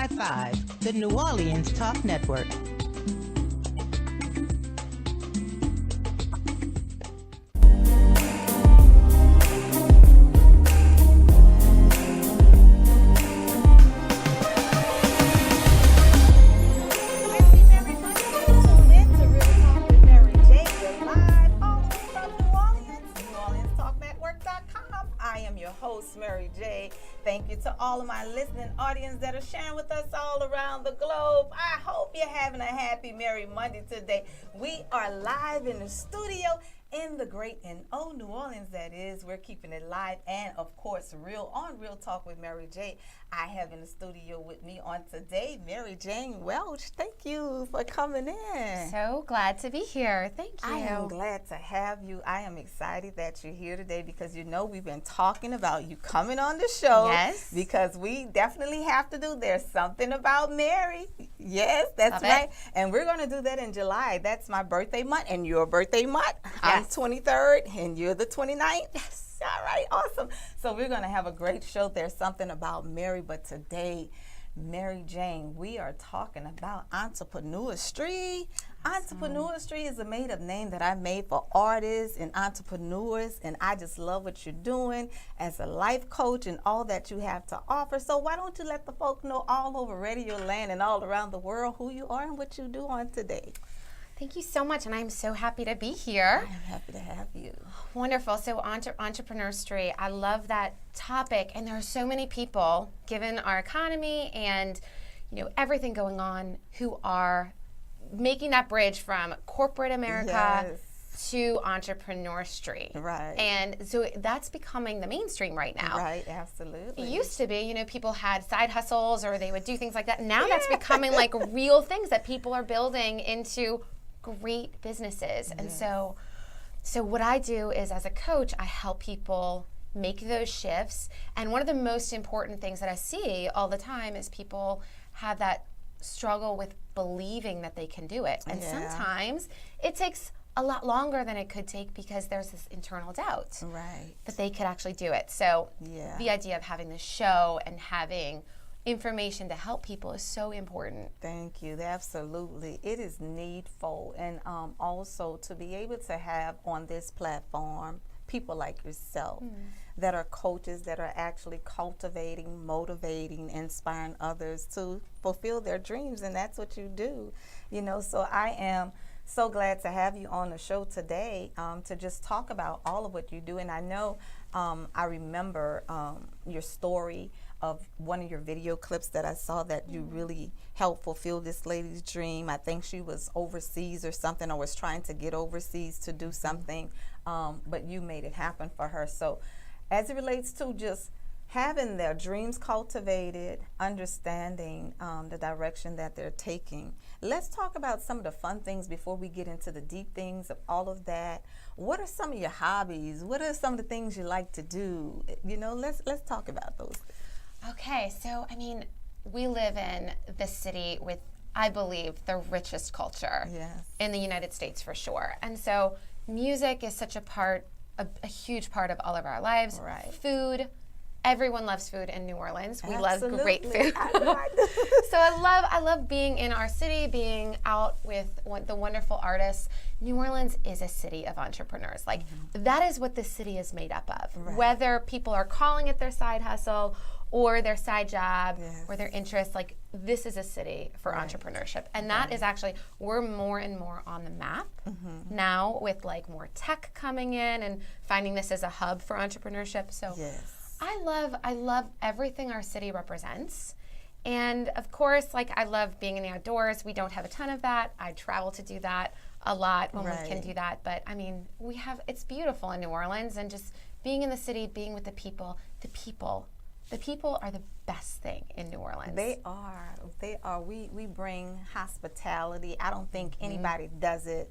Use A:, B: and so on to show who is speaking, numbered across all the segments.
A: 105.5, the New Orleans Talk Network.
B: Mary J. Thank you to all of my listening audience that are sharing with us all around the globe. I hope you're having a happy, merry Monday today. We are live in the studio in the great and old New Orleans, that is. We're keeping it live and, of course, real on Real Talk with Mary J. I have in the studio with me on today, Mary Jane Walsh. Thank you for coming in.
C: So glad to be here. Thank you.
B: I am glad to have you. I am excited that you're here today because, you know, we've been talking about you coming on the show.
C: Yes.
B: Because we definitely have to do There's Something About Mary. Yes, that's
C: Love
B: right.
C: it.
B: And we're going to do that in July. That's my birthday month and your birthday month. I'm
C: Yes.
B: 23rd and you're the 29th.
C: Yes.
B: All right, awesome. So we're going to have a great show. There's Something About Mary, but today, Mary Jane, we are talking about Entrepreneurstry. Entrepreneurstry is a made-up name that I made for artists and entrepreneurs, and I just love what you're doing as a life coach and all that you have to offer. So why don't you let the folk know all over Radio Land and all around the world who you are and what you do on today?
C: Thank you so much, and I'm so happy to be here.
B: I'm happy to have you.
C: Wonderful. So Entrepreneurstry, I love that topic, and there are so many people, given our economy and everything going on, who are making that bridge from corporate America to entrepreneurstry.
B: Right.
C: And so that's becoming the mainstream right now.
B: Right, absolutely.
C: It used to be, people had side hustles or they would do things like that. Now that's becoming like real things that people are building into great businesses. And so what I do is, as a coach, I help people make those shifts. And one of the most important things that I see all the time is people have that struggle with believing that they can do it. And sometimes it takes a lot longer than it could take because there's this internal doubt that they could actually do it. So the idea of having this show and having information to help people is so important.
B: Thank you. Absolutely. It is needful. And also to be able to have on this platform people like yourself that are coaches that are actually cultivating, motivating, inspiring others to fulfill their dreams. And that's what you do. So I am so glad to have you on the show today to just talk about all of what you do. And I know I remember your story of one of your video clips that I saw that you really helped fulfill this lady's dream. I think she was overseas or something, or was trying to get overseas to do something, but you made it happen for her. So as it relates to just having their dreams cultivated, understanding the direction that they're taking, let's talk about some of the fun things before we get into the deep things of all of that. What are some of your hobbies? What are some of the things you like to do? Let's talk about those.
C: Okay, so we live in the city with, I believe, the richest culture in the United States for sure. And so music is such a huge part of all of our lives.
B: Right.
C: Food. Everyone loves food in New Orleans. We
B: Absolutely.
C: love great food. So I love being in our city, being out with the wonderful artists. New Orleans is a city of entrepreneurs. That is what this city is made up of.
B: Right.
C: Whether people are calling it their side hustle or their side job or their interest, this is a city for entrepreneurship. And that is actually, we're more and more on the map now with more tech coming in and finding this as a hub for entrepreneurship. So I love everything our city represents. And of course, I love being in the outdoors. We don't have a ton of that. I travel to do that a lot when we can do that. But it's beautiful in New Orleans, and just being in the city, being with the people. The people are the best thing in New Orleans.
B: They are. We bring hospitality. I don't think anybody does it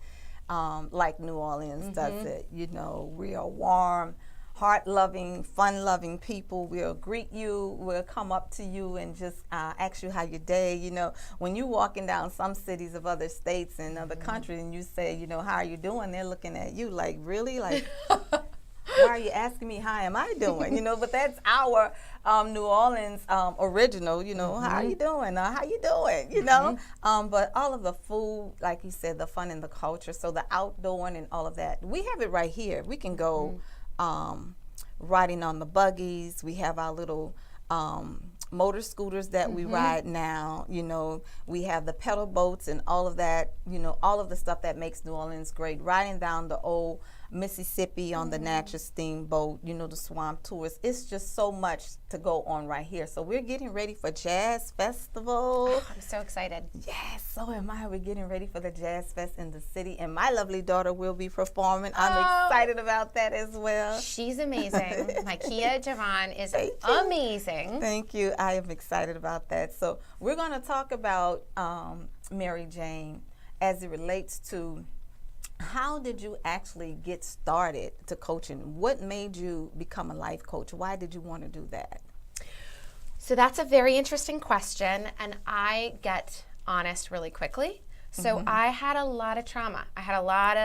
B: like New Orleans does it. We are warm, heart-loving, fun-loving people. We'll greet you. We'll come up to you and just ask you how your day. When you're walking down some cities of other states and other countries and you say, how are you doing? They're looking at you like, really? why are you asking me how am I doing? But that's our New Orleans original, how are you doing? How you doing? But all of the food, like you said, the fun and the culture, so the outdoor and all of that, we have it right here. We can go riding on the buggies. We have our little motor scooters that we ride now. We have the pedal boats and all of that, all of the stuff that makes New Orleans great. Riding down the old Mississippi on the Natchez steamboat, the swamp tours. It's just so much to go on right here. So we're getting ready for Jazz Festival.
C: Oh, I'm so excited.
B: Yes, so am I. We're getting ready for the Jazz Fest in the city, and my lovely daughter will be performing. I'm excited about that as well.
C: She's amazing. My Kia Javon is amazing.
B: Thank you. I am excited about that. So we're going to talk about Mary Jane as it relates to how did you actually get started to coaching? What made you become a life coach? Why did you want to do that?
C: So that's a very interesting question, and I get honest really quickly. So I had a lot of trauma. I had a lot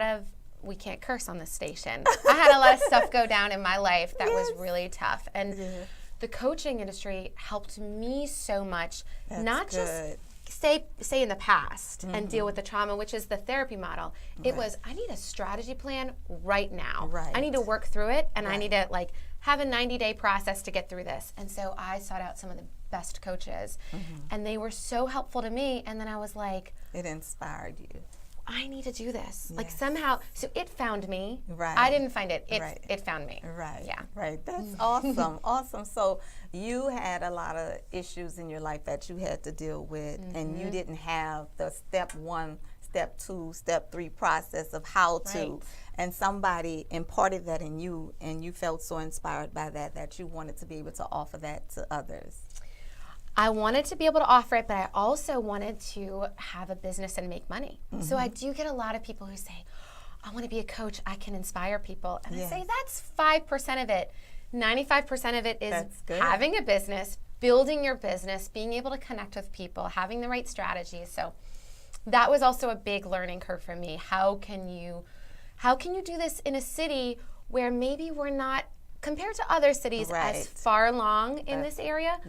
C: of we can't curse on this station. I had a lot of stuff go down in my life that was really tough. And the coaching industry helped me so much, not just stay in the past and deal with the trauma, which is the therapy model. It was, I need a strategy plan right now. I need to work through it, and I need to have a 90-day process to get through this. And so I sought out some of the best coaches, and they were so helpful to me. And then I was like,
B: it inspired you.
C: I need to do this. Like somehow, so it found me. I didn't find it. It found me.
B: That's awesome. Awesome. So you had a lot of issues in your life that you had to deal with, and you didn't have the step 1, step 2, step 3 process of how to. And somebody imparted that in you, and you felt so inspired by that you wanted to be able to offer that to others.
C: I wanted to be able to offer it, but I also wanted to have a business and make money. So I do get a lot of people who say, I want to be a coach, I can inspire people. And I say, that's 5% of it. 95% of it is having a business, building your business, being able to connect with people, having the right strategies. So that was also a big learning curve for me. How can you do this in a city where maybe we're not, compared to other cities, as far along in this area?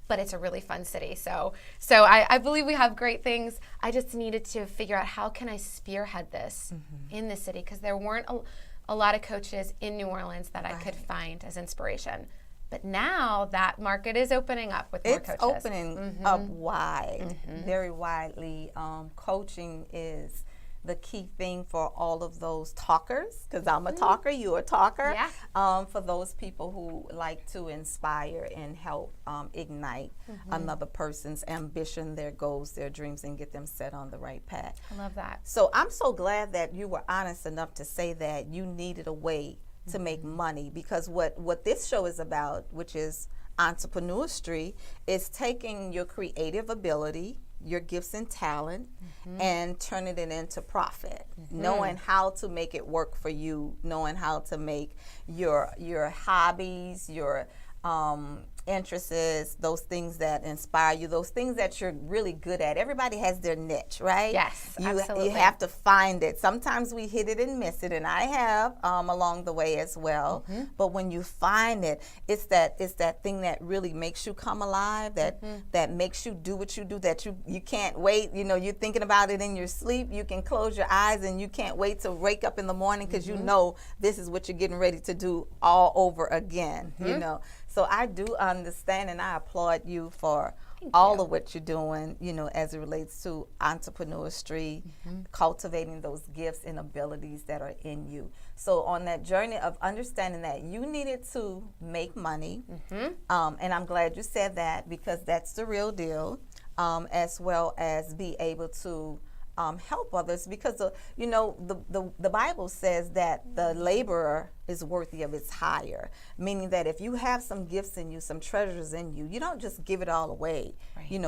C: But it's a really fun city. So I believe we have great things. I just needed to figure out how can I spearhead this in the city, because there weren't a lot of coaches in New Orleans that I could find as inspiration. But now that market is opening up with more coaches. It's
B: opening up wide, very widely. Coaching is the key thing for all of those talkers, because I'm a talker, you're a talker, for those people who like to inspire and help ignite another person's ambition, their goals, their dreams, and get them set on the right path.
C: I love that.
B: So I'm so glad that you were honest enough to say that you needed a way to make money, because what this show is about, which is Entrepreneurstry, is taking your creative ability, your gifts and talent, and turning it into profit. Knowing how to make it work for you, knowing how to make your hobbies, your interests, those things that inspire you, those things that you're really good at. Everybody has their niche, right?
C: Yes, absolutely.
B: You have to find it. Sometimes we hit it and miss it, and I have along the way as well. But when you find it, it's that thing that really makes you come alive, that makes you do what you do, that you can't wait. You're thinking about it in your sleep. You can close your eyes and you can't wait to wake up in the morning, because you know this is what you're getting ready to do all over again. So I do understand, and I applaud you for all of what you're doing, as it relates to Entrepreneurstry, cultivating those gifts and abilities that are in you. So on that journey of understanding that you needed to make money, and I'm glad you said that, because that's the real deal, as well as be able to help others, because the Bible says that the laborer is worthy of his hire, meaning that if you have some gifts in you, some treasures in you, you don't just give it all away,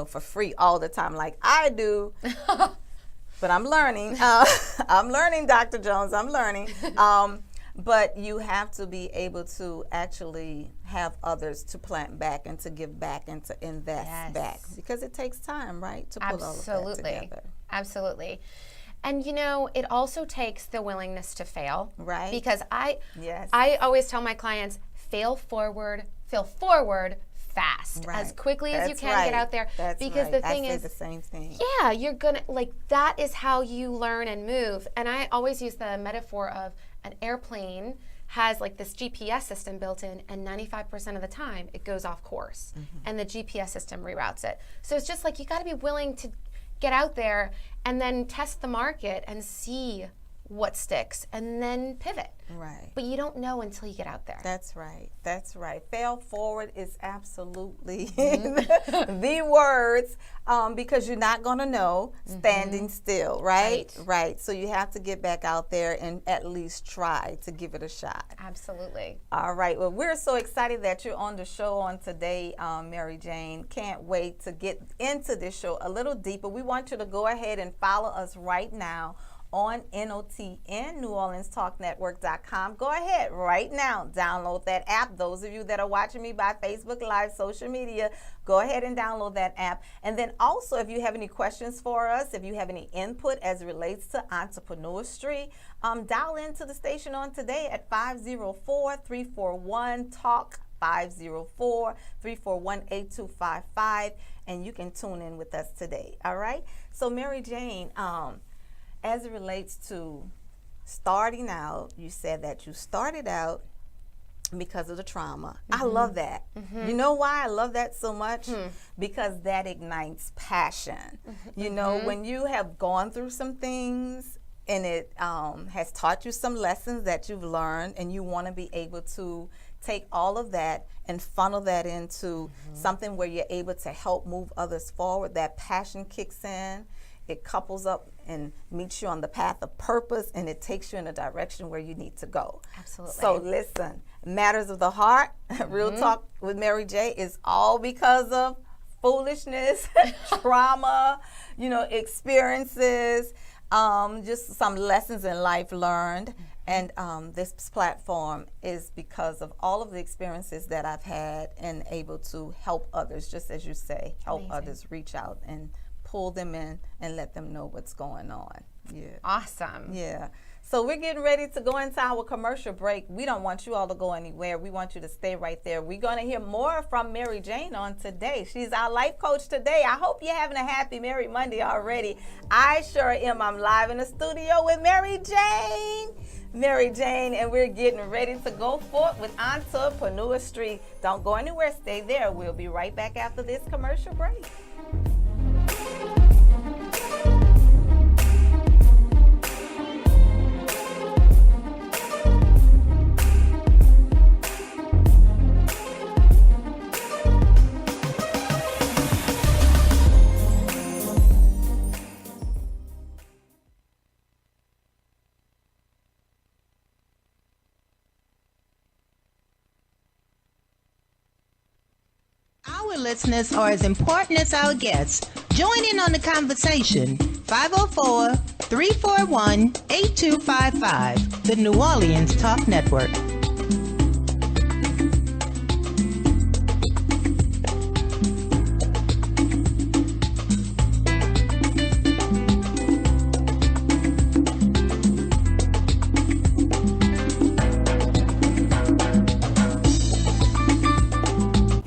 B: for free all the time like I do. But I'm learning. I'm learning, Dr. Jones. I'm learning. But you have to be able to actually have others to plant back and to give back and to invest back, because it takes time, right, to put all of that together.
C: Absolutely. And it also takes the willingness to fail.
B: Right.
C: Because I
B: Yes.
C: always tell my clients, fail forward fast,
B: Right.
C: as quickly as you
B: That's
C: can
B: right.
C: get out there.
B: That's
C: because
B: right.
C: the thing
B: I say
C: is,
B: the same thing.
C: yeah, you're gonna that is how you learn and move. And I always use the metaphor of an airplane has this GPS system built in, and 95% of the time it goes off course, and the GPS system reroutes it. So it's just you got to be willing to get out there and then test the market and see what sticks, and then pivot.
B: Right.
C: But you don't know until you get out there.
B: That's right. That's right. Fail forward is absolutely the words, because you're not going to know standing still, right? Right. So you have to get back out there and at least try to give it a shot.
C: Absolutely.
B: All right. Well, we're so excited that you're on the show on today, Mary Jane. Can't wait to get into this show a little deeper. We want you to go ahead and follow us right now on NOTN, NewOrleansTalkNetwork.com. Go ahead right now, download that app. Those of you that are watching me by Facebook Live, social media, go ahead and download that app. And then also, if you have any questions for us, if you have any input as it relates to Entrepreneurstry, dial into the station on today at 504-341-TALK, 504-341-8255, and you can tune in with us today. All right? So, Mary Jane, as it relates to starting out, you said that you started out because of the trauma. I love that. You know why I love that so much? Because that ignites passion. When you have gone through some things and it has taught you some lessons that you've learned, and you want to be able to take all of that and funnel that into something where you're able to help move others forward, that passion kicks in. It couples up and meets you on the path of purpose, and it takes you in a direction where you need to go.
C: Absolutely.
B: So listen, matters of the heart, Real Talk with Mary J is all because of foolishness, trauma, experiences, just some lessons in life learned. And this platform is because of all of the experiences that I've had and able to help others, just as you say, help others reach out and pull them in and let them know what's going on. Yeah.
C: Awesome.
B: Yeah. So we're getting ready to go into our commercial break. We don't want you all to go anywhere. We want you to stay right there. We're going to hear more from Mary Jane on today. She's our life coach today. I hope you're having a happy Mary Monday already. I sure am. I'm live in the studio with Mary Jane. And we're getting ready to go forth with Entrepreneurstry. Don't go anywhere. Stay there. We'll be right back after this commercial break.
A: Our listeners are as important as our guests. Join in on the conversation. 504-341-8255, the New Orleans Talk Network.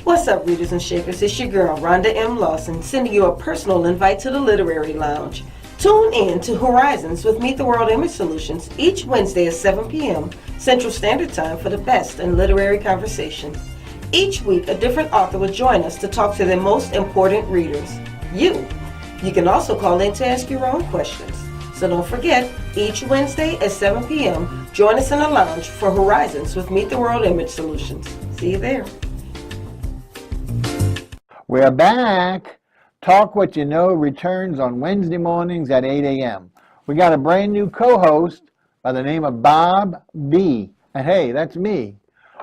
D: What's up, readers and shakers? It's your girl, Rhonda M. Lawson, sending you a personal invite to the Literary Lounge. Tune in to Horizons with Meet the World Image Solutions each Wednesday at 7 p.m. Central Standard Time for the best in literary conversation. Each week, a different author will join us to talk to their most important readers, you. You can also call in to ask your own questions. So don't forget, each Wednesday at 7 p.m., join us in the lounge for Horizons with Meet the World Image Solutions. See you there.
E: We're back. Talk What You Know returns on Wednesday mornings at 8 a.m. We got a brand new co-host by the name of Bob B. And hey, that's me.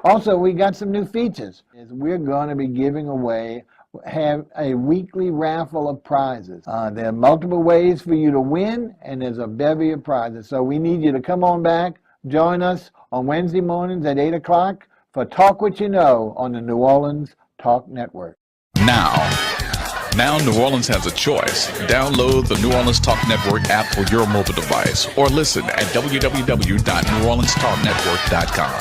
E: Also, we got some new features. We're going to be giving away, have a weekly raffle of prizes. There are multiple ways for you to win, and there's a bevy of prizes. So we need you to come on back, join us on Wednesday mornings at 8 o'clock for Talk What You Know on the New Orleans Talk Network.
F: Now, Now New Orleans has a choice. Download the New Orleans Talk Network app for your mobile device or listen at www.neworleanstalknetwork.com.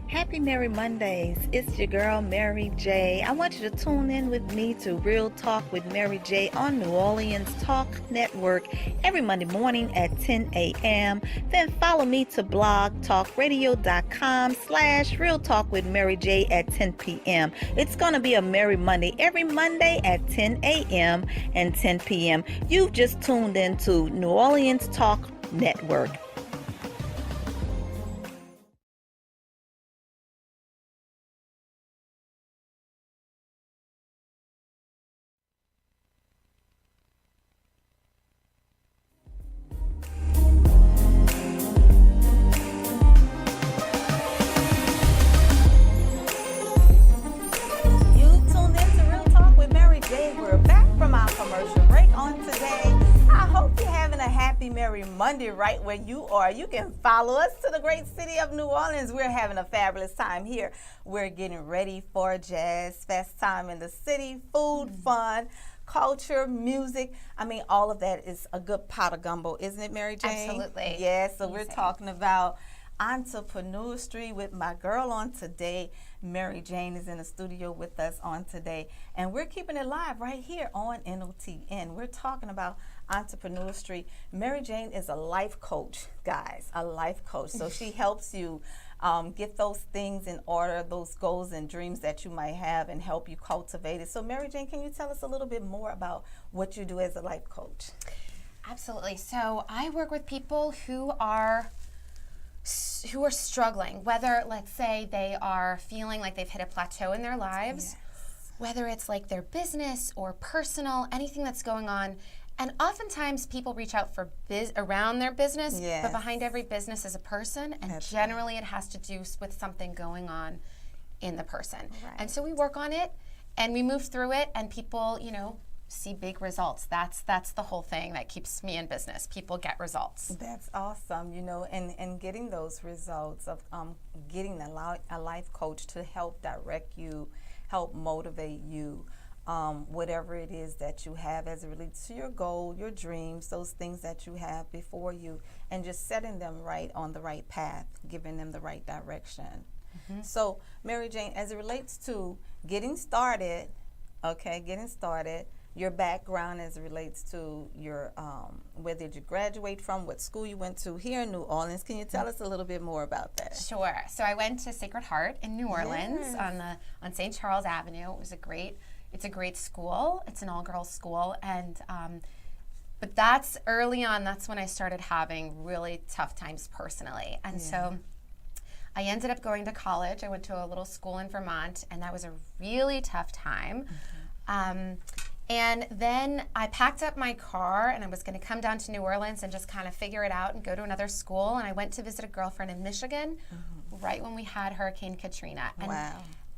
G: Happy Merry Mondays. It's your girl, Mary J. I want you to tune in with me to Real Talk with Mary J on New Orleans Talk Network every Monday morning at 10 a.m. Then follow me to blogtalkradio.com/Real Talk with Mary J at 10 p.m. It's going to be a Merry Monday every Monday at 10 a.m. and 10 p.m. You've just tuned into New Orleans Talk Network.
B: Monday right where you are. You can follow us to the great city of New Orleans. We're having a fabulous time here. We're getting ready for Jazz Fest time in the city. Food, fun, culture, music. I mean, all of that is a good pot of gumbo, isn't it, Mary Jane?
C: Absolutely.
B: Yes, so we're talking about Entrepreneurstry with my girl on today. Mary Jane is in the studio with us on today, and we're keeping it live right here on NOTN. We're talking about Entrepreneurstry. Mary Jane is a life coach, guys, a life coach. So she helps you get those things in order, those goals and dreams that you might have, and help you cultivate it. So Mary Jane, can you tell us a little bit more about what you do as a life coach?
C: Absolutely. So I work with people who are struggling, whether, let's say, they are feeling like they've hit a plateau in their lives, whether it's like their business or personal, anything that's going on. And oftentimes people reach out for around their business, but behind every business is a person, and generally it has to do with something going on in the person. Right. And so we work on it, and we move through it, and people, see big results. That's the whole thing that keeps me in business. People get results.
B: That's awesome, and getting those results of getting a life coach to help direct you, help motivate you, whatever it is that you have as it relates to your goal, your dreams, those things that you have before you, and just setting them right on the right path, giving them the right direction. Mm-hmm. So, Mary Jane, as it relates to getting started, your background as it relates to your, where did you graduate from, what school you went to here in New Orleans. Can you tell us a little bit more about that?
C: Sure. So I went to Sacred Heart in New Orleans on St. Charles Avenue. It's a great school. It's an all-girls school, and but that's early on. That's when I started having really tough times personally, and so I ended up going to college. I went to a little school in Vermont, and that was a really tough time. Mm-hmm. And then I packed up my car, and I was going to come down to New Orleans and just kind of figure it out and go to another school. And I went to visit a girlfriend in Michigan right when we had Hurricane Katrina. And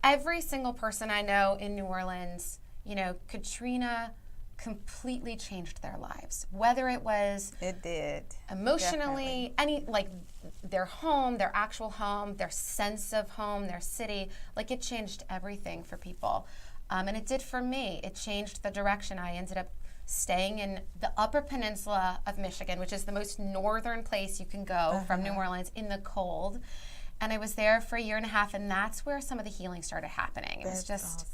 C: every single person I know in New Orleans, Katrina completely changed their lives. Whether it was emotionally, their home, their actual home, their sense of home, their city, it changed everything for people. And it did for me. It changed the direction. I ended up staying in the Upper Peninsula of Michigan, which is the most northern place you can go from New Orleans in the cold. And I was there for a year and a half, and that's where some of the healing started happening. It was just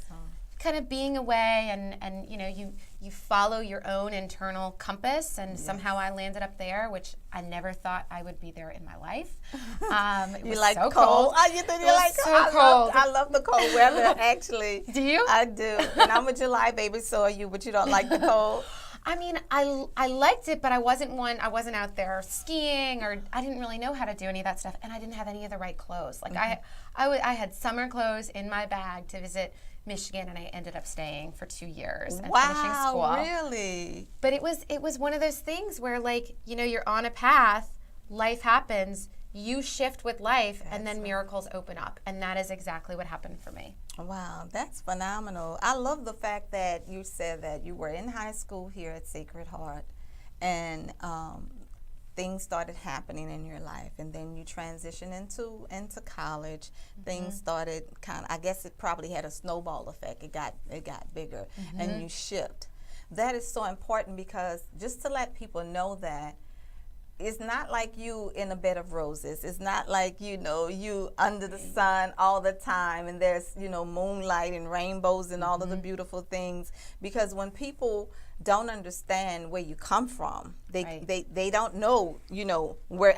C: kind of being away, and you follow your own internal compass, and somehow I landed up there, which I never thought I would be there in my life. It was
B: like
C: so
B: cold? Oh, you think you like
C: cold?
B: I love the cold weather, actually.
C: Do you?
B: I do. And I'm a July baby, so are you, but you don't like the cold?
C: I mean, I liked it, but I wasn't out there skiing, or I didn't really know how to do any of that stuff, and I didn't have any of the right clothes. I had summer clothes in my bag to visit Michigan, and I ended up staying for 2 years and finishing school.
B: Wow, really?
C: But it was one of those things where, you're on a path, life happens, you shift with life, and then miracles open up, and that is exactly what happened for me.
B: Wow, that's phenomenal. I love the fact that you said that you were in high school here at Sacred Heart, and things started happening in your life, and then you transitioned into college. Things started kind of, I guess it probably had a snowball effect. It got bigger, and you shift. That is so important, because just to let people know that it's not like you in a bed of roses. It's not like, you under the sun all the time, and there's, moonlight and rainbows and all of the beautiful things. Because when people don't understand where you come from, they don't know,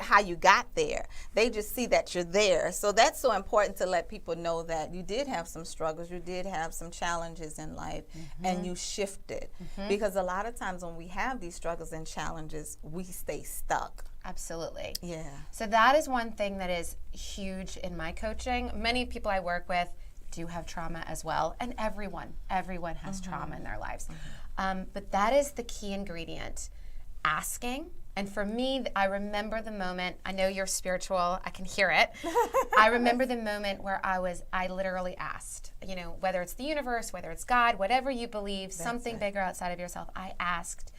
B: how you got there. They just see that you're there. So that's so important to let people know that you did have some struggles, you did have some challenges in life, and you shifted. Because a lot of times when we have these struggles and challenges, we stay stuck.
C: Absolutely.
B: Yeah.
C: So that is one thing that is huge in my coaching. Many people I work with do have trauma as well, and everyone has trauma in their lives. But that is the key ingredient, asking. And for me, I remember the moment, I know you're spiritual, I can hear it. I remember the moment where I literally asked, whether it's the universe, whether it's God, whatever you believe, something bigger outside of yourself, I asked,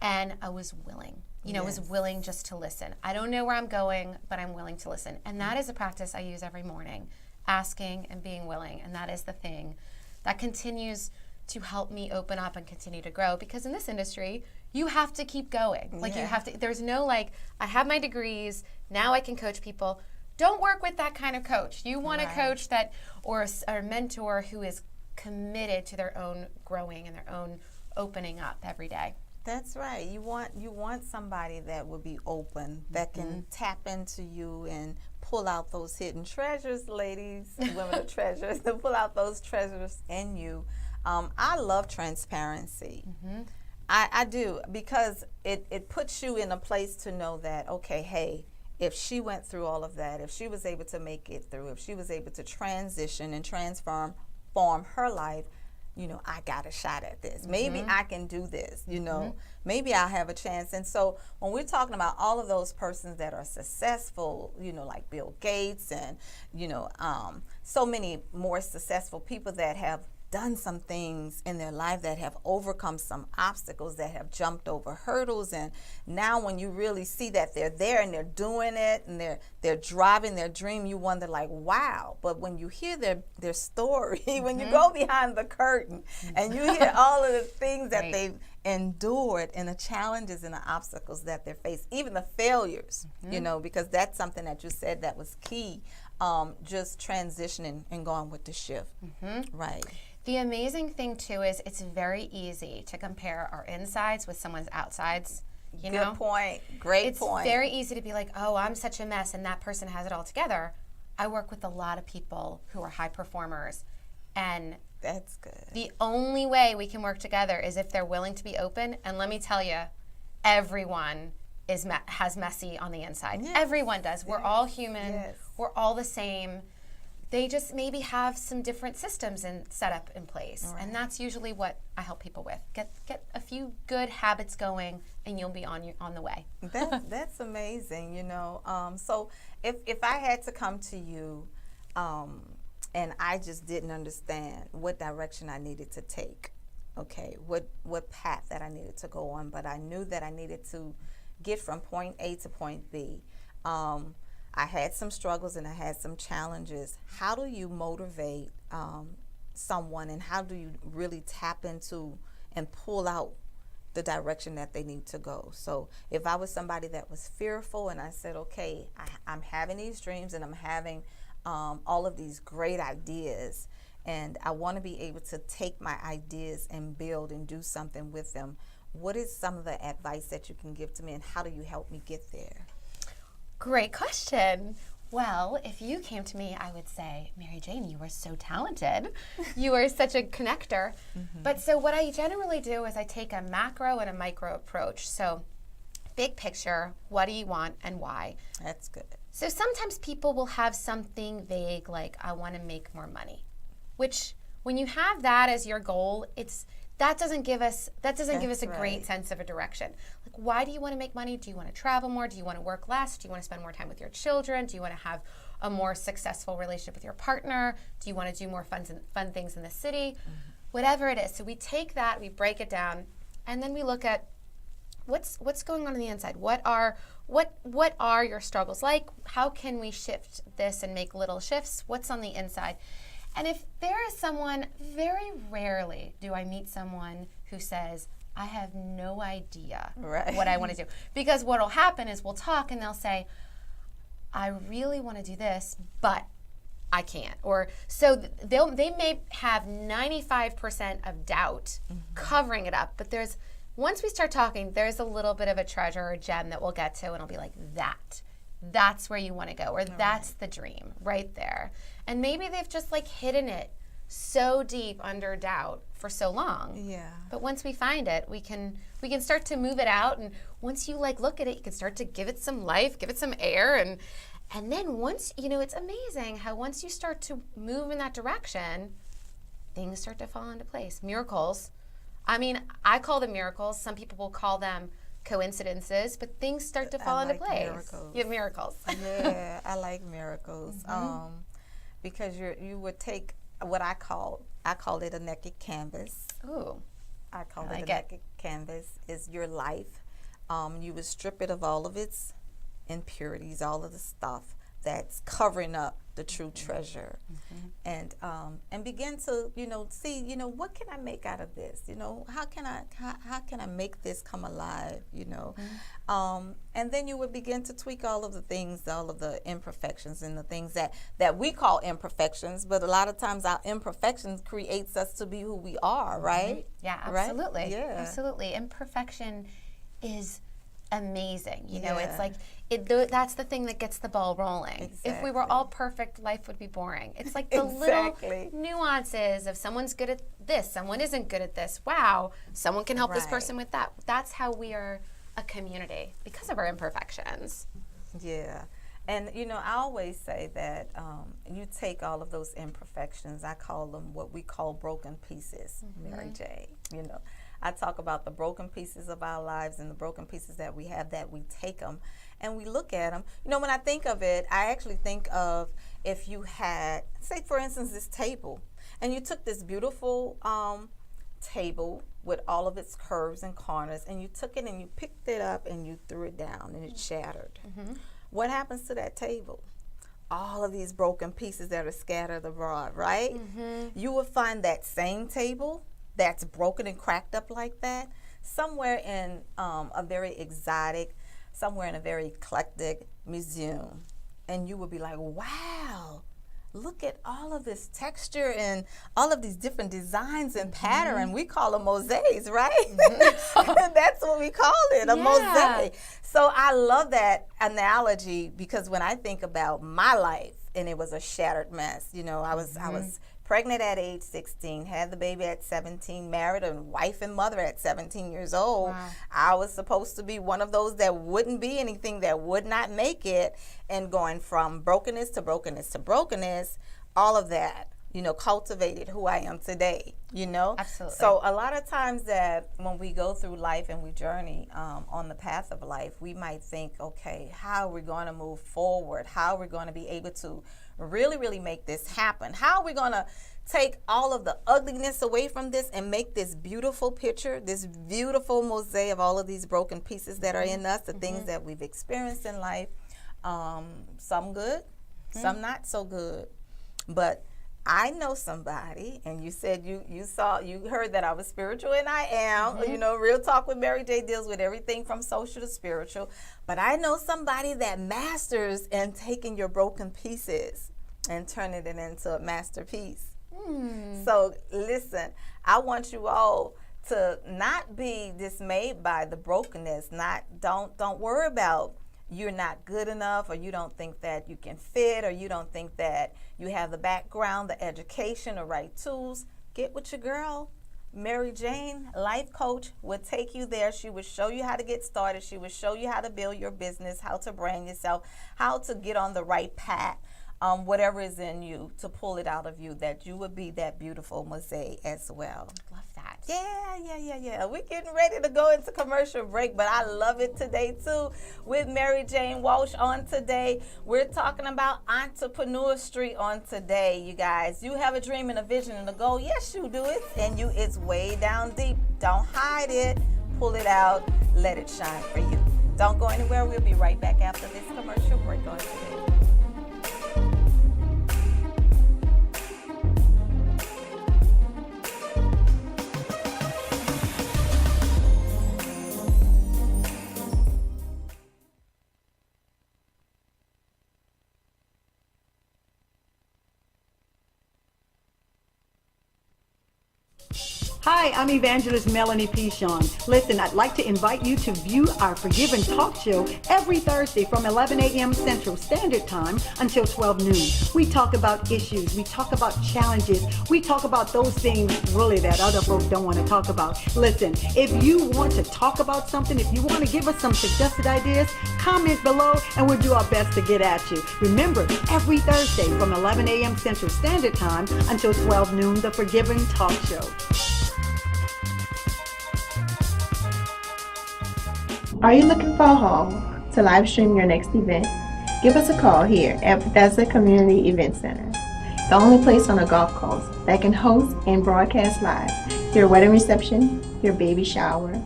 C: and I was willing. I was willing just to listen. I don't know where I'm going, but I'm willing to listen. And that is a practice I use every morning, asking and being willing. And that is the thing that continues to help me open up and continue to grow, because in this industry, you have to keep going. You have to, there's no I have my degrees, now I can coach people. Don't work with that kind of coach. You want a coach that, or a mentor who is committed to their own growing and their own opening up every day.
B: That's right. You want somebody that will be open, that can tap into you and pull out those hidden treasures, ladies, women of treasures, to pull out those treasures in you. I love transparency. I do, because it puts you in a place to know that, okay, hey, if she went through all of that, if she was able to make it through, if she was able to transition and transform her life, I got a shot at this. Maybe I can do this, maybe I'll have a chance. And so when we're talking about all of those persons that are successful, like Bill Gates and, so many more successful people that have done some things in their life, that have overcome some obstacles, that have jumped over hurdles, and now when you really see that they're there and they're doing it and they're driving their dream, you wonder wow. But when you hear their story, when you go behind the curtain and you hear all of the things that they've endured and the challenges and the obstacles that they're faced, even the failures, because that's something that you said that was key, just transitioning and going with the shift. Right.
C: The amazing thing too is it's very easy to compare our insides with someone's outsides.
B: Good point. Great point.
C: It's very easy to be like, oh, I'm such a mess and that person has it all together. I work with a lot of people who are high performers, and
B: that's good.
C: The only way we can work together is if they're willing to be open. And let me tell you, everyone has messy on the inside. Yes. Everyone does. We're all human. Yes. We're all the same. They just maybe have some different systems set up in place. Right. And that's usually what I help people with. Get a few good habits going, and you'll be on the way.
B: That's amazing, So if I had to come to you, and I just didn't understand what direction I needed to take, okay, what path that I needed to go on, but I knew that I needed to get from point A to point B. I had some struggles and I had some challenges. How do you motivate someone, and how do you really tap into and pull out the direction that they need to go? So if I was somebody that was fearful and I said, okay, I'm having these dreams and I'm having all of these great ideas, and I want to be able to take my ideas and build and do something with them, what is some of the advice that you can give to me, and how do you help me get there?
C: Great question. Well, if you came to me, I would say, Mary Jane, you are so talented. You are such a connector. But so what I generally do is I take a macro and a micro approach. So big picture, what do you want and why?
B: That's good.
C: So sometimes people will have something vague like, I want to make more money, which when you have that as your goal, that doesn't give us a great sense of a direction. Like, why do you want to make money? Do you want to travel more? Do you want to work less? Do you want to spend more time with your children? Do you want to have a more successful relationship with your partner? Do you want to do more fun things in the city? Whatever it is. So we take that, we break it down, and then we look at what's going on the inside? What are your struggles like? How can we shift this and make little shifts? What's on the inside? And if there is someone, very rarely do I meet someone who says, I have no idea what I want to do. Because what will happen is we'll talk and they'll say, I really want to do this, but I can't. Or so they may have 95% of doubt covering it up, but once we start talking, there's a little bit of a treasure or gem that we'll get to, and it'll be like, that's where you want to go, or that's the dream right there. And maybe they've just like hidden it so deep under doubt for so long.
B: Yeah.
C: But once we find it, we can start to move it out, and once you like look at it, you can start to give it some life, give it some air, and then once, it's amazing how once you start to move in that direction, things start to fall into place. Miracles. I mean, I call them miracles. Some people will call them coincidences, but things start to fall into place.
B: Miracles.
C: You have miracles.
B: Yeah, I like miracles. Because you would take what I call it a naked canvas.
C: Ooh.
B: I call it a naked canvas is your life. You would strip it of all of its impurities, all of the stuff that's covering up the true treasure, and begin to see what can I make out of this, how can I make this come alive, and then you would begin to tweak all of the things, all of the imperfections and the things that we call imperfections, but a lot of times our imperfections creates us to be who we are, right?
C: Yeah, absolutely.
B: Right? Yeah,
C: absolutely. Imperfection is amazing. It's like that's the thing that gets the ball rolling.
B: Exactly.
C: If we were all perfect, life would be boring. It's like the little nuances of someone's good at this, someone isn't good at this. Wow, someone can help this person with that. That's how we are a community, because of our imperfections.
B: Yeah. And, I always say that you take all of those imperfections, I call them what we call broken pieces, Mary J. I talk about the broken pieces of our lives and the broken pieces that we have, that we take them and we look at them. When I think of it, I actually think of if you had, say, for instance, this table, and you took this beautiful table with all of its curves and corners, and you took it and you picked it up and you threw it down and it shattered. What happens to that table? All of these broken pieces that are scattered abroad, right? You will find that same table that's broken and cracked up like that somewhere in a very exotic, somewhere in a very eclectic museum, and you would be like, wow, look at all of this texture and all of these different designs and pattern. We call them mosaics, right? That's what we call it, a mosaic. So I love that analogy, because when I think about my life, and it was a shattered mess, I was pregnant at age 16, had the baby at 17, married a wife and mother at 17 years old. Wow. I was supposed to be one of those that wouldn't be anything, that would not make it, and going from brokenness to brokenness to brokenness, all of that, cultivated who I am today,
C: Absolutely.
B: So a lot of times that when we go through life and we journey on the path of life, we might think, okay, how are we going to move forward? How are we going to be able to really, really make this happen? How are we going to take all of the ugliness away from this and make this beautiful picture, this beautiful mosaic of all of these broken pieces that are in us, the things that we've experienced in life, some good, some not so good. But I know somebody, and you said you heard that I was spiritual, and I am. Real Talk with Mary J deals with everything from social to spiritual. But I know somebody that masters in taking your broken pieces and turning it into a masterpiece. So listen, I want you all to not be dismayed by the brokenness. Don't worry about you're not good enough, or you don't think that you can fit, or you don't think that you have the background, the education, the right tools. Get with your girl. Mary Jane, life coach, would take you there. She would show you how to get started. She would show you how to build your business, how to brand yourself, how to get on the right path, whatever is in you, to pull it out of you, that you would be that beautiful mosaic as well.
C: Love that.
B: Yeah. We're getting ready to go into commercial break, but I love it today too. With Mary Jane Walsh on today, we're talking about Entrepreneurstry on today, you guys. You have a dream and a vision and a goal. Yes, you do it, and it's way down deep. Don't hide it. pull it out, let it shine for you. Don't go anywhere. We'll be right back after this commercial break on today.
H: Hi, I'm Evangelist Melanie Pichon. Listen, I'd like to invite you to view our Forgive and Talk show every Thursday from 11 a.m. Central Standard Time until 12 noon. We talk about issues, we talk about challenges, we talk about those things really that other folks don't want to talk about. Listen, if you want to talk about something, if you want to give us some suggested ideas, comment below and we'll do our best to get at you. Remember, every Thursday from 11 a.m. Central Standard Time until 12 noon, the Forgive and Talk show.
I: Are you looking for a home to live stream your next event? Give us a call here at Bethesda Community Event Center, the only place on the Gulf Coast that can host and broadcast live your wedding reception, your baby shower,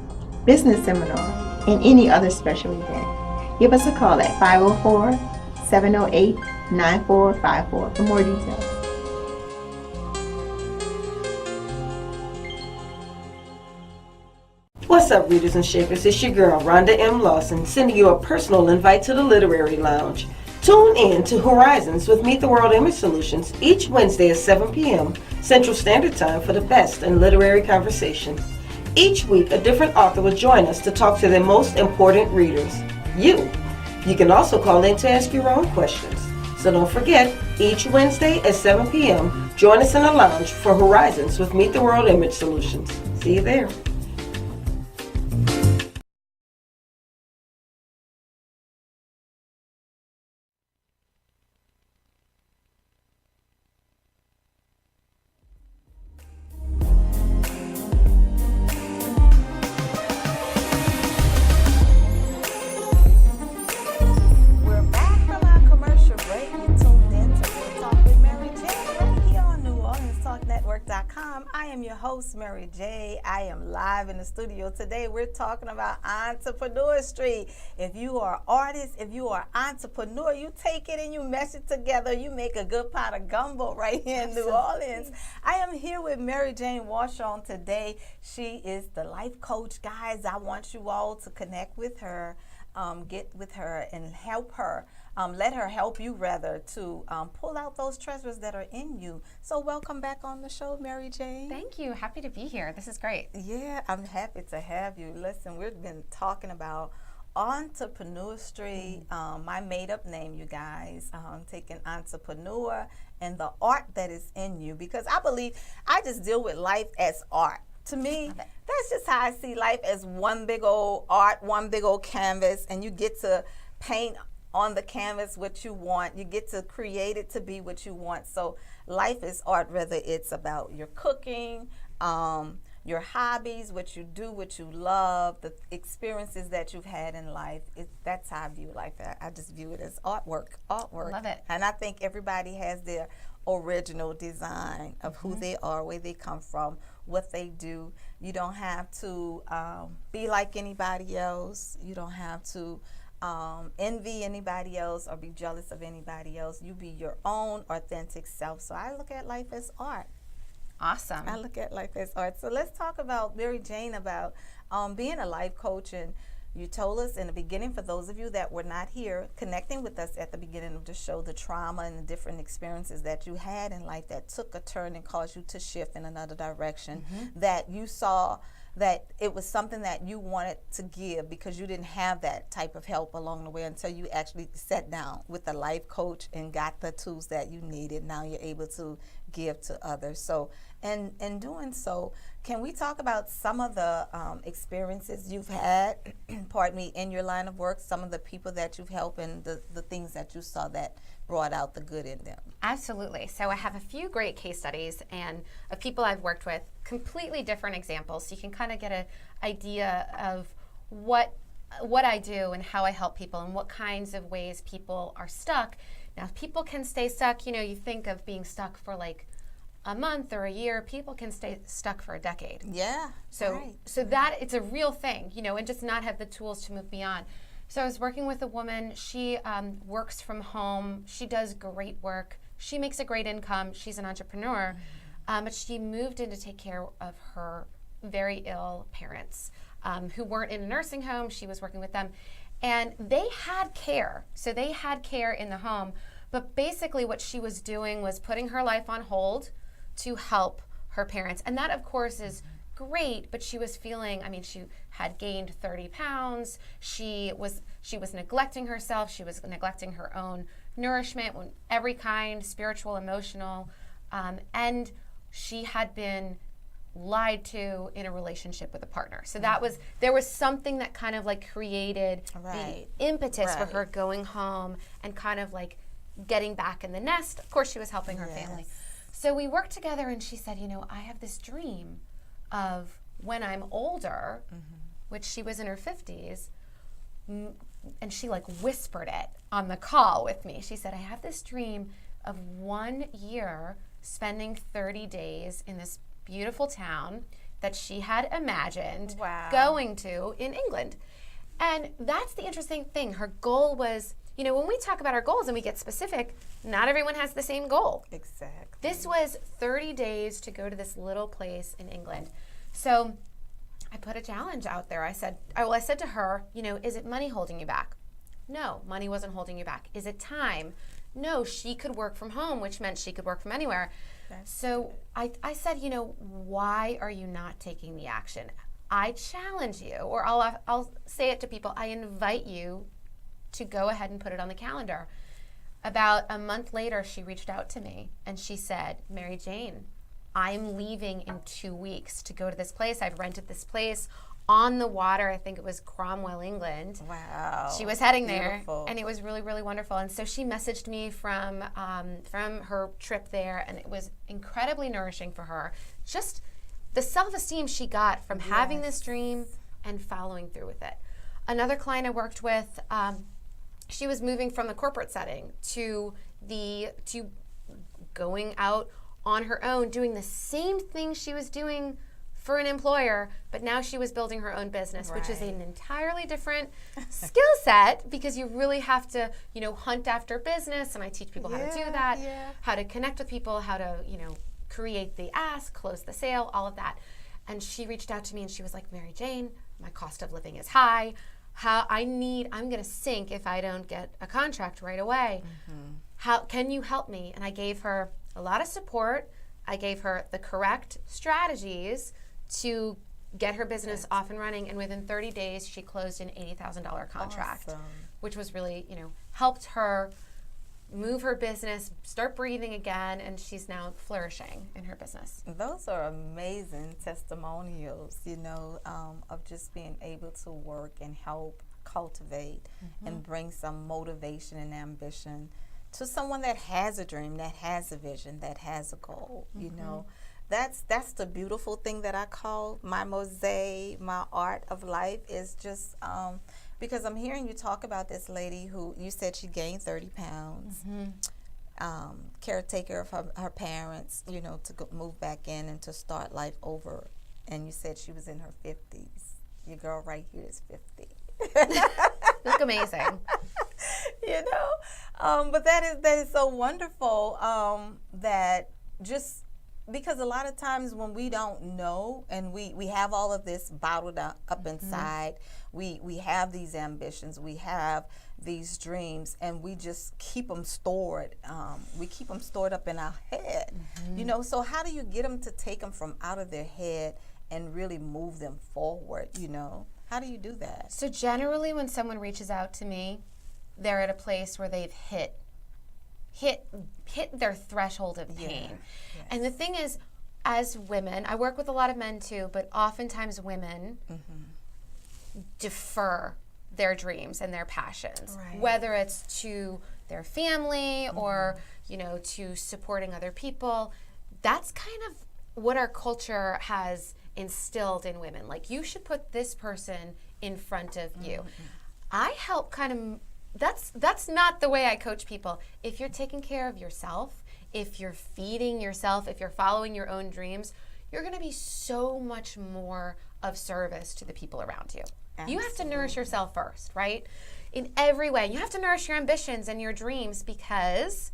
I: business seminar, and any other special event. Give us a call at 504-708-9454 for more details.
D: What's up, readers and shakers? It's your girl, Rhonda M. Lawson, sending you a personal invite to the Literary Lounge. Tune in to Horizons with Meet the World Image Solutions each Wednesday at 7 p.m. Central Standard Time for the best in literary conversation. Each week, a different author will join us to talk to their most important readers, you. You can also call in to ask your own questions. So don't forget, each Wednesday at 7 p.m., join us in the lounge for Horizons with Meet the World Image Solutions. See you there.
B: I am your host, Mary J. I am live in the studio today. We're talking about Entrepreneurstry. If you are an artist, if you are an entrepreneur, you take it and you mesh it together. You make a good pot of gumbo right here in New Orleans. I am here with Mary Jane Walsh on today. She is the life coach. Guys, I want you all to connect with her, get with her and help her. Let her help you, rather, to pull out those treasures that are in you. So welcome back on the show, Mary Jane.
C: Thank you. Happy to be here. This is great.
B: Yeah, I'm happy to have you. Listen, we've been talking about Entrepreneurstry, my made-up name, you guys, taking entrepreneur and the art that is in you, because I believe I just deal with life as art. To me, that's just how I see life, as one big old art, one big old canvas, and you get to paint on the canvas what you want. You get to create it to be what you want. So life is art, whether it's about your cooking, your hobbies, what you do, what you love, the experiences that you've had in life. That's how I view life. I just view it as artwork.
C: Love it.
B: And I think everybody has their original design of who they are, where they come from, what they do. You don't have to be like anybody else. You don't have to envy anybody else or be jealous of anybody else. You be your own authentic self. So I look at life as art.
C: Awesome.
B: I look at life as art. So let's talk about, Mary Jane, about being a life coach. And you told us in the beginning, for those of you that were not here, connecting with us at the beginning of the show, the trauma and the different experiences that you had in life that took a turn and caused you to shift in another direction, that you saw that it was something that you wanted to give because you didn't have that type of help along the way until you actually sat down with a life coach and got the tools that you needed. Now you're able to give to others. So, and in doing so, can we talk about some of the experiences you've had, pardon me, in your line of work, some of the people that you've helped and the things that you saw that brought out the good in them?
C: Absolutely. So I have a few great case studies and of people I've worked with, completely different examples, so you can kind of get an idea of what I do and how I help people and what kinds of ways people are stuck. Now, people can stay stuck. You know, you think of being stuck for like a month or a year, people can stay stuck for a decade.
B: Yeah.
C: So
B: right.
C: so that it's a real thing, you know, and just not have the tools to move beyond. So I was working with a woman. She works from home. She does great work. She makes a great income. She's an entrepreneur, but she moved in to take care of her very ill parents who weren't in a nursing home. She was working with them, and they had care. So they had care in the home, but basically what she was doing was putting her life on hold to help her parents. And that, of course, is great, but she was feeling, I mean, she had gained 30 pounds. She was neglecting herself. She was neglecting her own nourishment, every kind, spiritual, emotional, and she had been lied to in a relationship with a partner. So there was something that kind of like created the impetus for her going home and kind of like getting back in the nest. Of course, she was helping her family. So we worked together, and she said, you know, I have this dream of when I'm older, which she was in her 50s, and she like whispered it on the call with me. She said, I have this dream of 1 year spending 30 days in this beautiful town that she had imagined going to in England. And that's the interesting thing. Her goal was, you know, when we talk about our goals and we get specific, not everyone has the same goal.
B: Exactly.
C: This was 30 days to go to this little place in England. So I put a challenge out there. I said to her, you know, is it money holding you back? No, money wasn't holding you back. Is it time? No, she could work from home, which meant she could work from anywhere. So I said, you know, why are you not taking the action? I challenge you, or I'll say it to people, I invite you to go ahead and put it on the calendar. About a month later, she reached out to me and she said, Mary Jane, I'm leaving in 2 weeks to go to this place. I've rented this place on the water. I think it was Cromwell, England.
B: Wow.
C: She was heading
B: Beautiful.
C: there, and it was really, really wonderful. And so she messaged me from her trip there, and it was incredibly nourishing for her. Just the self-esteem she got from having this dream and following through with it. Another client I worked with, she was moving from the corporate setting to going out on her own, doing the same thing she was doing for an employer, but now she was building her own business, which is an entirely different skill set, because you really have to, you know, hunt after business, and I teach people how to do that, how to connect with people, how to, you know, create the ask, close the sale, all of that. And she reached out to me and she was like, Mary Jane, my cost of living is high. I'm gonna sink if I don't get a contract right away. How can you help me? And I gave her a lot of support. I gave her the correct strategies to get her business off and running, and within 30 days she closed an $80,000 contract, which was really, you know, helped her move her business, start breathing again, and she's now flourishing in her business.
B: Those are amazing testimonials, you know, of just being able to work and help cultivate and bring some motivation and ambition to someone that has a dream, that has a vision, that has a goal, you know. That's the beautiful thing that I call my mosaic, my art of life, is just because I'm hearing you talk about this lady who you said she gained 30 pounds, caretaker of her parents, you know, to move back in and to start life over. And you said she was in her 50s. Your girl right here is 50.
C: Look amazing.
B: You know, but that is so wonderful, that just because a lot of times when we don't know and we have all of this bottled up inside, we have these ambitions, we have these dreams, and we just keep them stored. We keep them stored up in our head, you know. So how do you get them to take them from out of their head and really move them forward, you know? How do you do that?
C: So generally when someone reaches out to me, they're at a place where they've hit their threshold of pain. And the thing is, as women, I work with a lot of men too, but oftentimes women defer their dreams and their passions, whether it's to their family or, you know, to supporting other people. That's kind of what our culture has instilled in women. Like, you should put this person in front of you. I help kind of, that's not the way I coach people. If you're taking care of yourself, if you're feeding yourself, if you're following your own dreams, you're going to be so much more of service to the people around you. Absolutely. You have to nourish yourself first, right? In every way. You have to nourish your ambitions and your dreams, because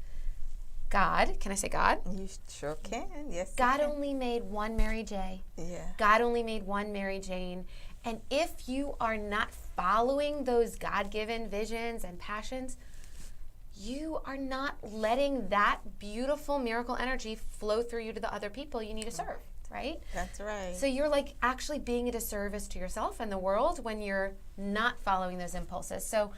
C: God, can I say God?
B: You sure can, yes.
C: God only made one Mary J.
B: Yeah.
C: God only made one Mary Jane. And if you are not following those God-given visions and passions, you are not letting that beautiful miracle energy flow through you to the other people you need to serve, right?
B: That's right.
C: So you're like actually being a disservice to yourself and the world when you're not following those impulses. So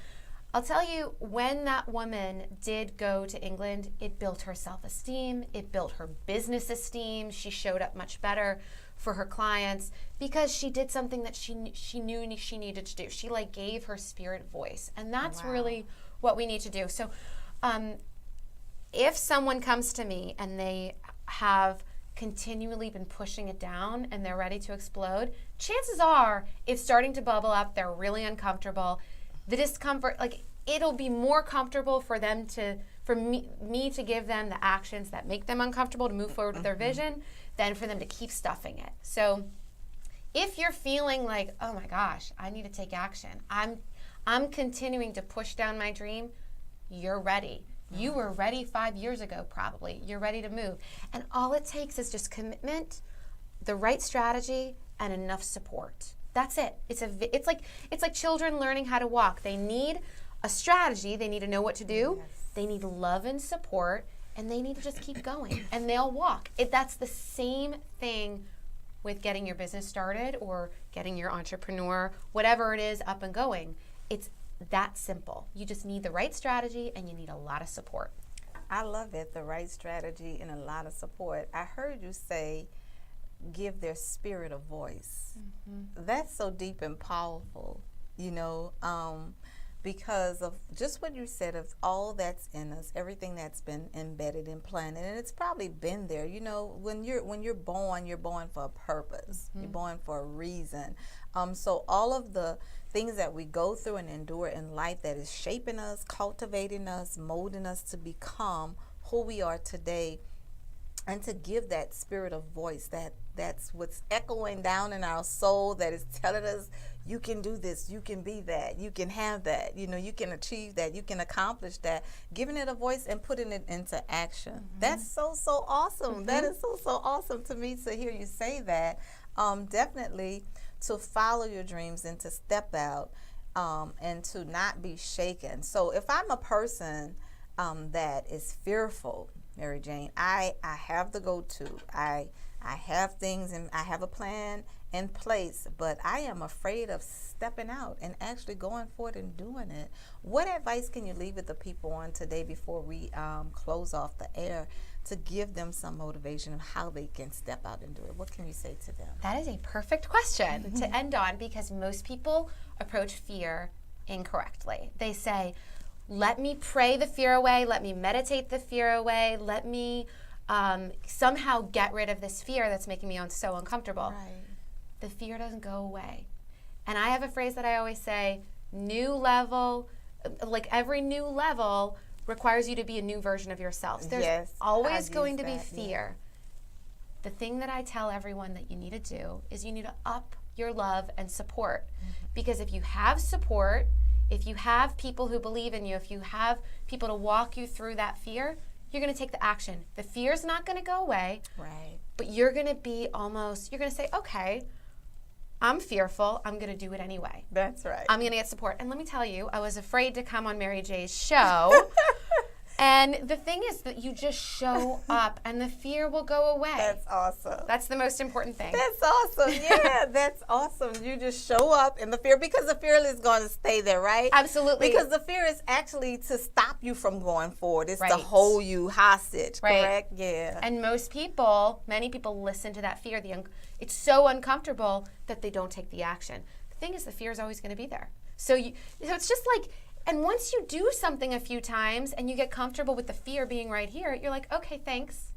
C: I'll tell you, when that woman did go to England, it built her self-esteem, it built her business esteem. She showed up much better for her clients because she did something that she knew she needed to do. She like gave her spirit voice, and that's really what we need to do. So if someone comes to me and they have continually been pushing it down and they're ready to explode, chances are it's starting to bubble up, they're really uncomfortable. The discomfort, like, it'll be more comfortable for them to, for me to give them the actions that make them uncomfortable to move forward with their vision than for them to keep stuffing it. So if you're feeling like, oh my gosh, I need to take action, I'm continuing to push down my dream, you're ready. You were ready 5 years ago, probably. You're ready to move. And all it takes is just commitment, the right strategy, and enough support. That's it. It's like children learning how to walk. They need a strategy. They need to know what to do. Yes. They need love and support, and they need to just keep going, and they'll walk. That's the same thing with getting your business started or getting your entrepreneur, whatever it is, up and going. It's that simple. You just need the right strategy, and you need a lot of support.
B: I love it, the right strategy and a lot of support. I heard you say, give their spirit a voice. Mm-hmm. That's so deep and powerful, you know, because of just what you said, of all that's in us, everything that's been embedded and planted, and it's probably been there. You know, when you're born for a purpose. Mm-hmm. You're born for a reason. So all of the things that we go through and endure in life that is shaping us, cultivating us, molding us to become who we are today, and to give that spirit of voice, that's what's echoing down in our soul, that is telling us, you can do this, you can be that, you can have that, you know, you can achieve that, you can accomplish that. Giving it a voice and putting it into action. Mm-hmm. That's so awesome. Mm-hmm. That is so awesome to me to hear you say that. Definitely to follow your dreams and to step out and to not be shaken. So if I'm a person that is fearful, Mary Jane, I have the go-to. I have things and I have a plan in place, but I am afraid of stepping out and actually going forward and doing it. What advice can you leave with the people on today before we close off the air to give them some motivation of how they can step out and do it? What can you say to them? That
C: is a perfect question to end on, because most people approach fear incorrectly. They say, let me pray the fear away, let me meditate the fear away, let me somehow get rid of this fear that's making me so uncomfortable. Right. The fear doesn't go away. And I have a phrase that I always say, new level, like every new level requires you to be a new version of yourself. There's always going to be fear. The thing that I tell everyone that you need to do is you need to up your love and support. Mm-hmm. Because if you have support, if you have people who believe in you, if you have people to walk you through that fear, you're going to take the action. The fear's not going to go away. Right. But you're going to be you're going to say, okay, I'm fearful, I'm going to do it anyway.
B: That's right.
C: I'm going to get support. And let me tell you, I was afraid to come on Mary J's show. And the thing is that you just show up and the fear will go away.
B: That's awesome.
C: That's the most important thing.
B: That's awesome. Yeah, that's awesome. You just show up in the fear, because the fear is going to stay there, right?
C: Absolutely.
B: Because the fear is actually to stop you from going forward. It's to hold you hostage, correct? Yeah.
C: And many people listen to that fear. It's so uncomfortable that they don't take the action. The thing is, the fear is always going to be there. So it's just like, and once you do something a few times and you get comfortable with the fear being right here, you're like, okay, thanks.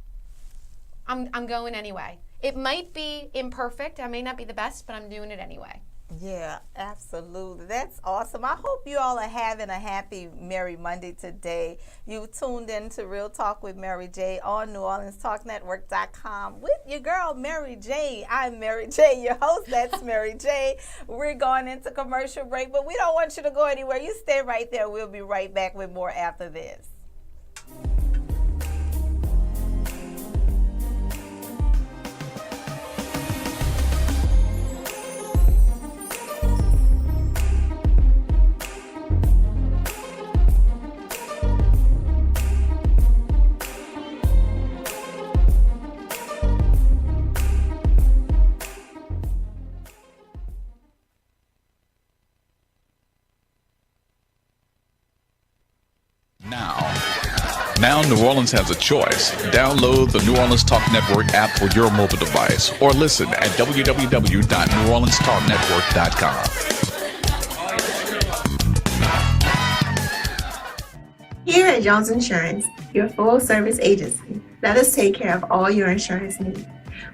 C: I'm going anyway. It might be imperfect. I may not be the best, but I'm doing it anyway.
B: Yeah, absolutely. That's awesome. I hope you all are having a happy Merry Monday today. You tuned in to Real Talk with Mary J on NewOrleansTalkNetwork.com with your girl, Mary J. I'm Mary J, your host. That's Mary J. We're going into commercial break, but we don't want you to go anywhere. You stay right there. We'll be right back with more after this.
F: Now New Orleans has a choice. Download the New Orleans Talk Network app for your mobile device or listen at www.neworleanstalknetwork.com.
I: Here at Jones Insurance, your full-service agency, let us take care of all your insurance needs.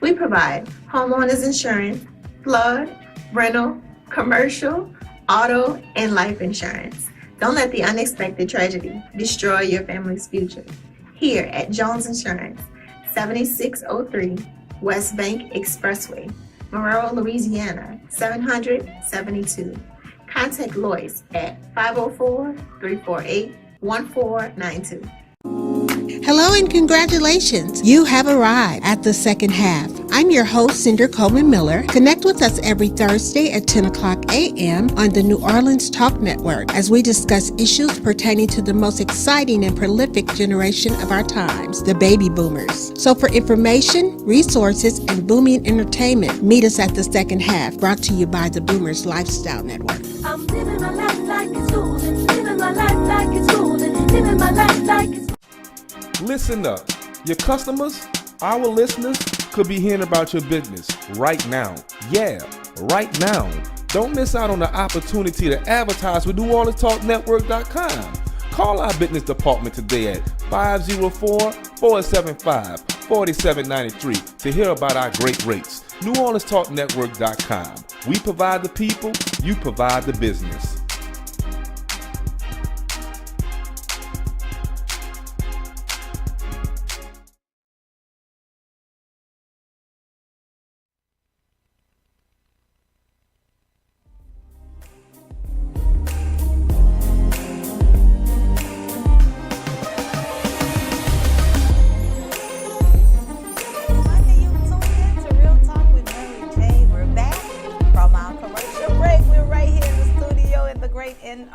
I: We provide homeowners insurance, flood, rental, commercial, auto, and life insurance. Don't let the unexpected tragedy destroy your family's future. Here at Jones Insurance, 7603 West Bank Expressway, Monroe, Louisiana, 772. Contact Lois at 504-348-1492.
A: Hello and congratulations. You have arrived at the second half. I'm your host, Cinder Coleman Miller. Connect with us every Thursday at 10 o'clock a.m. on the New Orleans Talk Network as we discuss issues pertaining to the most exciting and prolific generation of our times, the baby boomers. So for information, resources, and booming entertainment, meet us at the second half, brought to you by the Boomers Lifestyle Network.
J: I'm living my life like it's golden, living my life like it's golden, living my life like it's...
K: Listen up. Your customers, our listeners, could be hearing about your business right now. Yeah, right now. Don't miss out on the opportunity to advertise with NewOrleansTalkNetwork.com. Call our business department today at 504-475-4793 to hear about our great rates. NewOrleansTalkNetwork.com. We provide the people, you provide the business.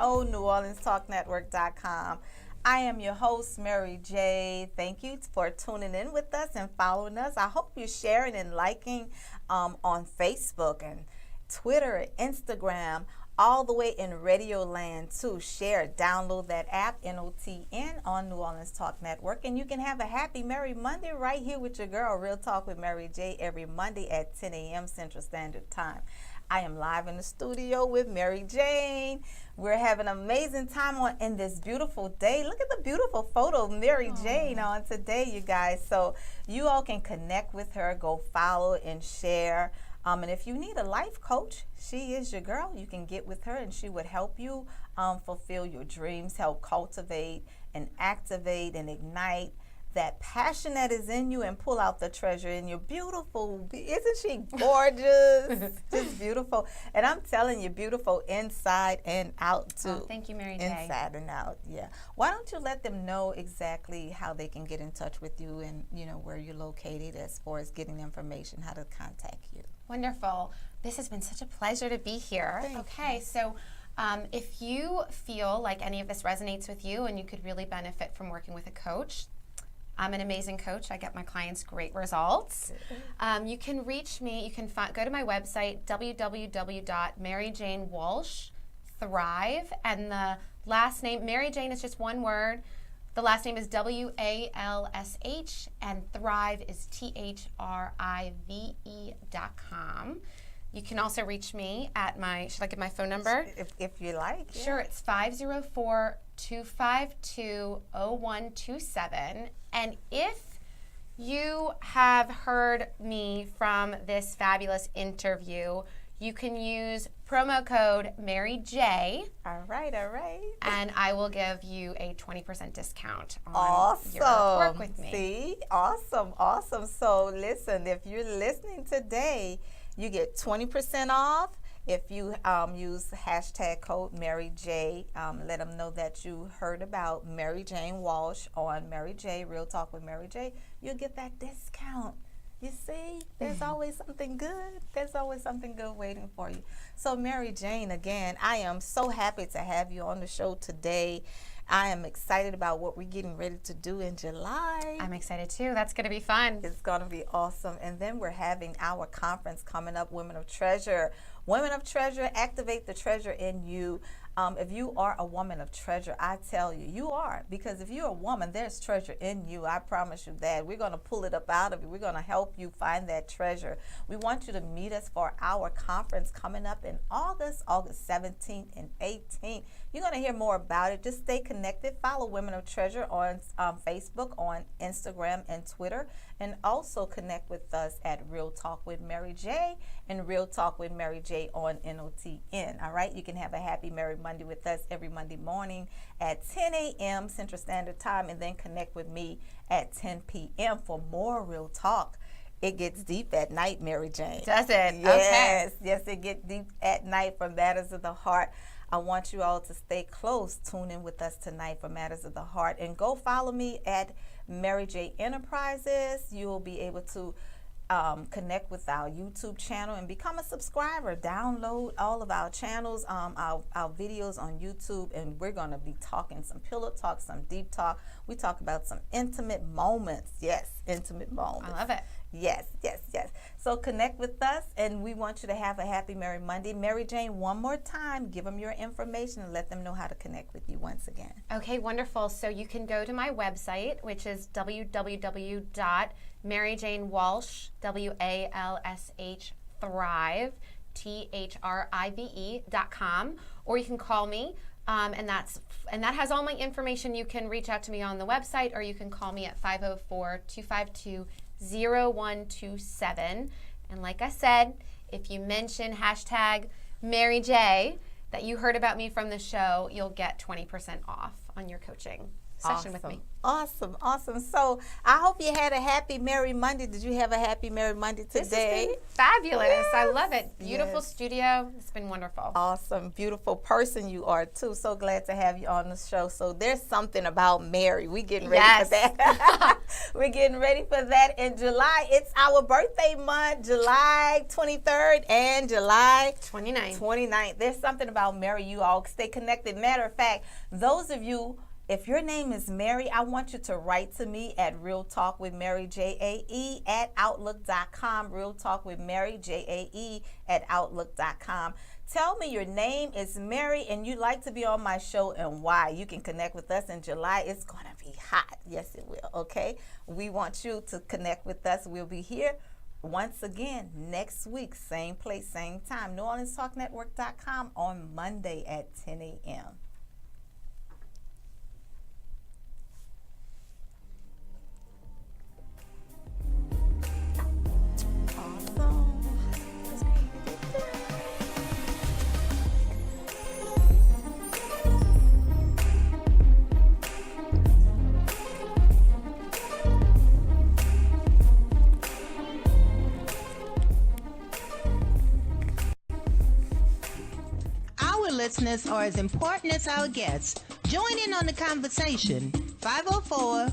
B: NewOrleansTalkNetwork.com. I am your host, Mary J. Thank you for tuning in with us and following us. I hope you're sharing and liking on Facebook and Twitter and Instagram, all the way in Radio Land too. Share, download that app, NOTN, on New Orleans Talk Network, and you can have a happy Merry Monday right here with your girl, Real Talk with Mary J, every Monday at 10 a.m. Central Standard Time. I am live in the studio with Mary Jane. We're having an amazing time in this beautiful day. Look at the beautiful photo of Mary Jane on today, you guys. So you all can connect with her, go follow and share. And if you need a life coach, she is your girl. You can get with her and she would help you fulfill your dreams, help cultivate and activate and ignite that passion that is in you and pull out the treasure in you. Beautiful. Isn't she gorgeous? Just beautiful. And I'm telling you, beautiful inside and out too.
C: Oh, thank you, Mary J.
B: Inside and out, yeah. Why don't you let them know exactly how they can get in touch with you and, you know, where you're located as far as getting information, how to contact you.
C: Wonderful. This has been such a pleasure to be here. Okay, so if you feel like any of this resonates with you and you could really benefit from working with a coach, I'm an amazing coach. I get my clients great results. You can reach me. You can go to my website, www.maryjanewalsh.thrive, and the last name, Mary Jane, is just one word. The last name is WALSH, and Thrive is THRIVE.com. You can also reach me at my, should I give my phone number?
B: If you like. Yeah.
C: Sure, it's 504-252-0127. And if you have heard me from this fabulous interview, you can use promo code MaryJ,
B: All right, all right.
C: and I will give you a 20% discount on
B: Awesome.
C: your work with me.
B: See? Awesome, awesome. So listen, if you're listening today, you get 20% off. If you use hashtag code MaryJ, let them know that you heard about Mary Jane Walsh on Mary J, Real Talk with Mary J, you'll get that discount. You see, there's always something good. There's always something good waiting for you. So Mary Jane, again, I am so happy to have you on the show today. I am excited about what we're getting ready to do in July.
C: I'm excited too. That's going to be fun.
B: It's going to be awesome. And then we're having our conference coming up, Women of Treasure. Women of Treasure, activate the treasure in you. If you are a woman of treasure, I tell you, you are. Because if you're a woman, there's treasure in you. I promise you that. We're going to pull it up out of you. We're going to help you find that treasure. We want you to meet us for our conference coming up in August 17th and 18th. You're going to hear more about it. Just stay connected. Follow Women of Treasure on Facebook, on Instagram, and Twitter. And also connect with us at Real Talk with Mary J and Real Talk with Mary J on NOTN. All right? You can have a happy Merry Monday with us every Monday morning at 10 a.m. Central Standard Time, and then connect with me at 10 p.m. for more Real Talk. It gets deep at night, Mary Jane.
C: Does it?
B: Yes,
C: Okay.
B: yes, it gets deep at night for Matters of the Heart. I want you all to stay close. Tune in with us tonight for Matters of the Heart. And go follow me at Mary J Enterprises. You will be able to connect with our YouTube channel and become a subscriber. Download all of our channels, our videos on YouTube, and we're going to be talking some pillow talk, some deep talk. We talk about some intimate moments. Yes, intimate moments.
C: I love it.
B: Yes, yes, yes. So connect with us, and we want you to have a happy Merry Monday. Mary Jane, one more time, give them your information and let them know how to connect with you once again.
C: Okay, wonderful. So you can go to my website, which is www.maryjanewalsh, WALSH, Thrive, THRIVE.com, or you can call me. And that has all my information. You can reach out to me on the website, or you can call me at 504-252-0127. And like I said, if you mention hashtag Mary J that you heard about me from the show, you'll get 20% off on your coaching session with me.
B: Awesome, awesome. So I hope you had a happy Merry Monday. Did you have a happy Merry Monday today?
C: This has been fabulous.
B: Yes.
C: I love it. Beautiful
B: Yes.
C: studio. It's been wonderful.
B: Awesome, beautiful person you are too. So glad to have you on the show. So there's something about Mary. We getting ready for that. We're getting ready for that in July. It's our birthday month, July 23rd and July 29th. There's something about Mary. You all stay connected. Matter of fact, those of you, if your name is Mary, I want you to write to me at Real Talk with Mary, JAE, at Outlook.com. Real Talk with Mary, JAE, at Outlook.com. Tell me your name is Mary and you'd like to be on my show and why. You can connect with us in July. It's going to be hot. Yes, it will. Okay? We want you to connect with us. We'll be here once again next week. Same place, same time. NewOrleansTalkNetwork.com on Monday at 10 a.m.
L: Our listeners are as important as our guests. Join in on the conversation. 504